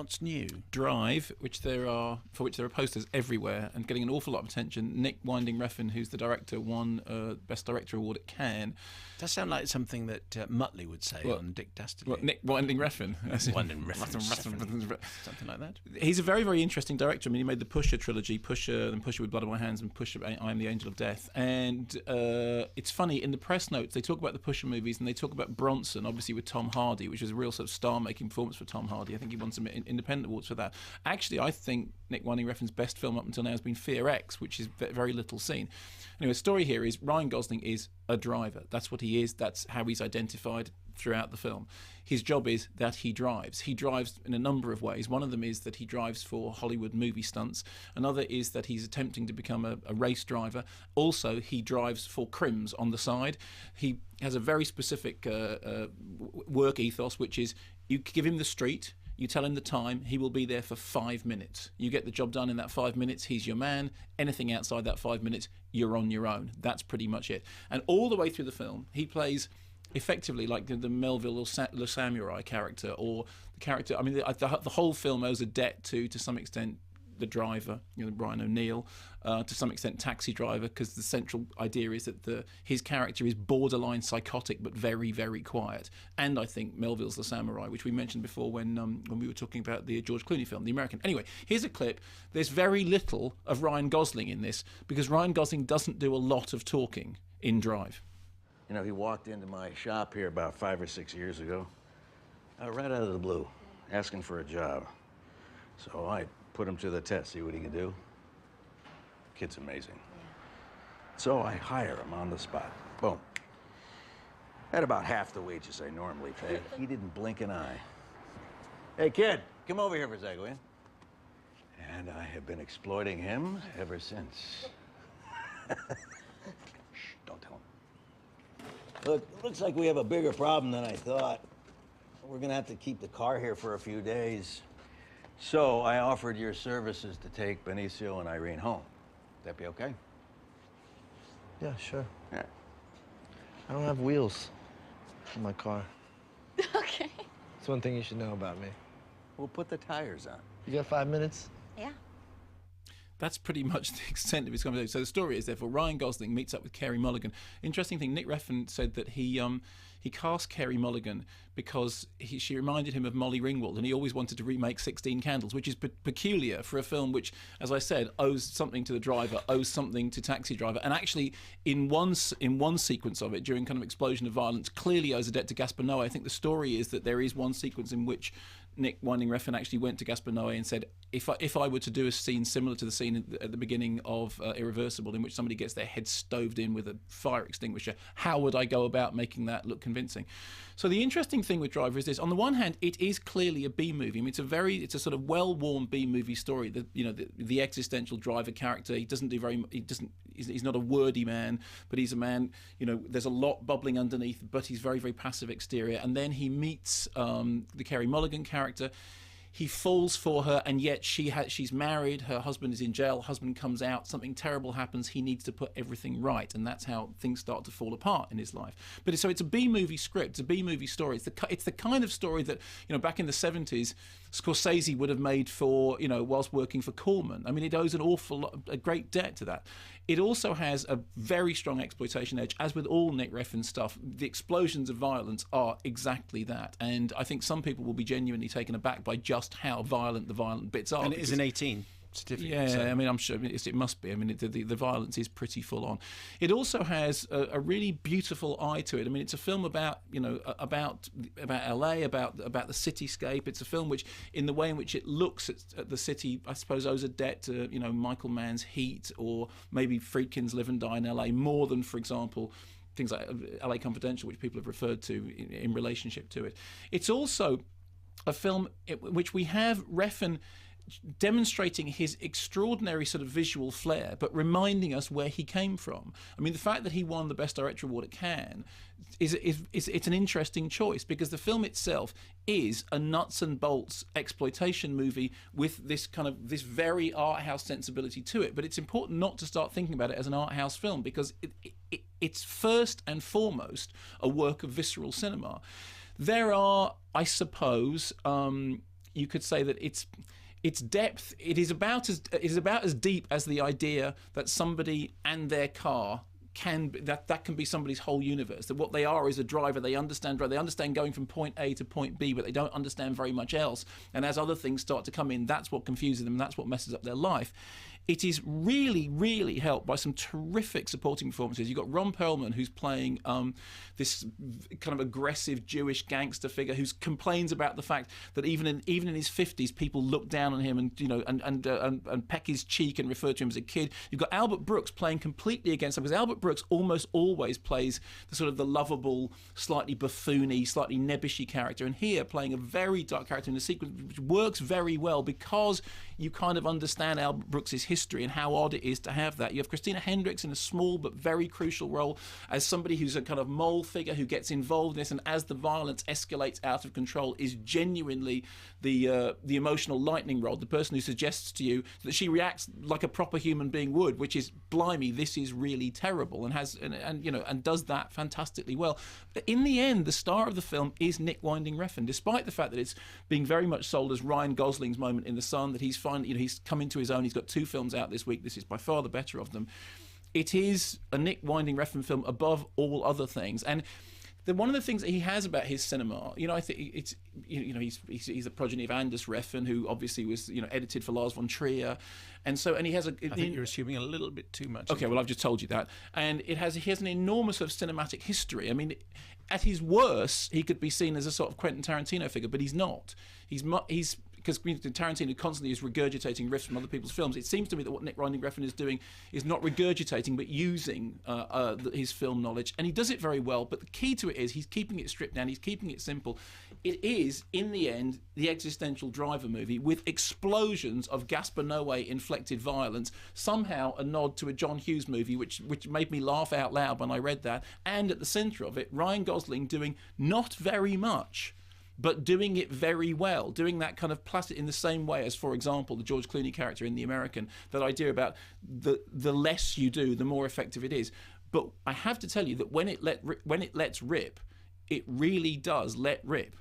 what's new? Drive, for which there are posters everywhere and getting an awful lot of attention. Nick Winding Refn, who's the director, won Best Director award at Cannes. Does sound like something that Muttley would say on Dick Dastardly. What, Nick Winding Refn? Winding Refn. Something like that. He's a very, very interesting director. I mean, he made the Pusher trilogy, Pusher with Blood on My Hands, and Pusher, I Am the Angel of Death. And it's funny, in the press notes, they talk about the Pusher movies and they talk about Bronson, obviously with Tom Hardy, which is a real sort of star-making performance for Tom Hardy. I think he won some independent awards for that. Actually, I think Nick Winding Refn's best film up until now has been Fear X, which is very little seen. Anyway, the story here is Ryan Gosling is a driver. That's what he is. That's how he's identified throughout the film. His job is that he drives. He drives in a number of ways. One of them is that he drives for Hollywood movie stunts. Another is that he's attempting to become a race driver. Also, he drives for crims on the side. He has a very specific work ethos, which is you give him the street, you tell him the time, he will be there for 5 minutes. You get the job done in that 5 minutes, he's your man. Anything outside that 5 minutes, you're on your own. That's pretty much it. And all the way through the film, he plays effectively like the Melville Le Samurai character, or the character, I mean, the whole film owes a debt to some extent, the driver, Brian O'Neill, to some extent Taxi Driver, because the central idea is that his character is borderline psychotic but very, very quiet. And I think Melville's The Samurai, which we mentioned before when we were talking about the George Clooney film, The American. Anyway, here's a clip. There's very little of Ryan Gosling in this because Ryan Gosling doesn't do a lot of talking in Drive. He walked into my shop here about 5 or 6 years ago, right out of the blue, asking for a job. So I put him to the test, see what he could do. Kid's amazing. So I hire him on the spot. Boom. At about half the wages I normally pay. He didn't blink an eye. Hey, kid, come over here for a second, will you? And I have been exploiting him ever since. Shh, don't tell him. Look, it looks like we have a bigger problem than I thought. We're gonna have to keep the car here for a few days. So I offered your services to take Benicio and Irene home. That be okay? Yeah, sure. Yeah. I don't have wheels in my car. Okay. That's one thing you should know about me. We'll put the tires on. You got 5 minutes? Yeah. That's pretty much the extent of his conversation. So the story is, therefore, Ryan Gosling meets up with Carey Mulligan. Interesting thing, Nick Refn said that he cast Carey Mulligan because she reminded him of Molly Ringwald, and he always wanted to remake 16 Candles, which is peculiar for a film which, as I said, owes something to The Driver, owes something to Taxi Driver, and actually in one sequence of it, during kind of explosion of violence, clearly owes a debt to Gaspar Noé. I think the story is that there is one sequence in which Nick Winding Refn actually went to Gaspar Noé and said, if I were to do a scene similar to the scene at the beginning of Irreversible, in which somebody gets their head stoved in with a fire extinguisher, how would I go about making that look convincing? So the interesting thing with Driver is this: on the one hand, it is clearly a B movie. I mean, it's a sort of well-worn B movie story. The existential driver character, he's not a wordy man, but he's a man. There's a lot bubbling underneath, but he's very, very passive exterior. And then he meets the Carey Mulligan character. He falls for her, and yet she's married, her husband is in jail, husband comes out, something terrible happens, he needs to put everything right, and that's how things start to fall apart in his life. But it's a B-movie script, it's a B-movie story. It's the kind of story that, back in the 70s, Scorsese would have made for, whilst working for Corman. I mean, it owes a great debt to that. It also has a very strong exploitation edge, as with all Nick Refn stuff. The explosions of violence are exactly that, and I think some people will be genuinely taken aback by just how violent the violent bits are. And it is an 18 certificate. Yeah, so. I mean, I'm sure it must be. I mean, the violence is pretty full on. It also has a really beautiful eye to it. I mean, it's a film about about LA, about the cityscape. It's a film which, in the way in which it looks at the city, I suppose owes a debt to Michael Mann's Heat, or maybe Friedkin's Live and Die in LA, more than, for example, things like LA Confidential, which people have referred to in relationship to it. It's also a film in which we have Refn demonstrating his extraordinary sort of visual flair, but reminding us where he came from. I mean, the fact that he won the Best Director award at Cannes it's an interesting choice, because the film itself is a nuts and bolts exploitation movie with this very art house sensibility to it. But it's important not to start thinking about it as an art house film, because it's first and foremost a work of visceral cinema. There are, I suppose, you could say that its depth, it is about as deep as the idea that somebody and their car that can be somebody's whole universe. That what they are is a driver. They understand going from point A to point B, but they don't understand very much else. And as other things start to come in, that's what confuses them. That's what messes up their life. It is really, really helped by some terrific supporting performances. You've got Ron Perlman, who's playing this kind of aggressive Jewish gangster figure who complains about the fact that even in his 50s, people look down on him and peck his cheek and refer to him as a kid. You've got Albert Brooks playing completely against him, because Albert Brooks almost always plays the lovable, slightly buffoony, slightly nebbishy character, and here playing a very dark character in the sequence, which works very well because you kind of understand Albert Brooks's history and how odd it is to have that. You have Christina Hendricks in a small but very crucial role as somebody who's a kind of mole figure who gets involved in this, and as the violence escalates out of control, is genuinely the emotional lightning rod, the person who suggests to you that she reacts like a proper human being would, which is, blimey, this is really terrible, and does that fantastically well. But in the end, the star of the film is Nick Winding Refn, despite the fact that it's being very much sold as Ryan Gosling's moment in the sun, that he's come into his own. He's got 2 films out this week. This is by far the better of them. It is a Nick Winding Refn film above all other things. And one of the things that he has about his cinema, I think it's, he's a progeny of Anders Refn, who obviously was, edited for Lars von Trier, and he has a. I think you're assuming a little bit too much. Okay, well, I've just told you that, and he has an enormous sort of cinematic history. I mean, at his worst, he could be seen as a sort of Quentin Tarantino figure, but he's not. He's because Tarantino constantly is regurgitating riffs from other people's films. It seems to me that what Nick Winding Refn is doing is not regurgitating, but using his film knowledge, and he does it very well. But the key to it is he's keeping it stripped down, he's keeping it simple. It is, in the end, the existential driver movie with explosions of Gaspar Noé-inflected violence, somehow a nod to a John Hughes movie, which made me laugh out loud when I read that, and at the centre of it, Ryan Gosling doing not very much, but doing it very well, doing that kind of plastic in the same way as, for example, the George Clooney character in The American, that idea about the less you do, the more effective it is. But I have to tell you that when it lets rip, it really does let rip.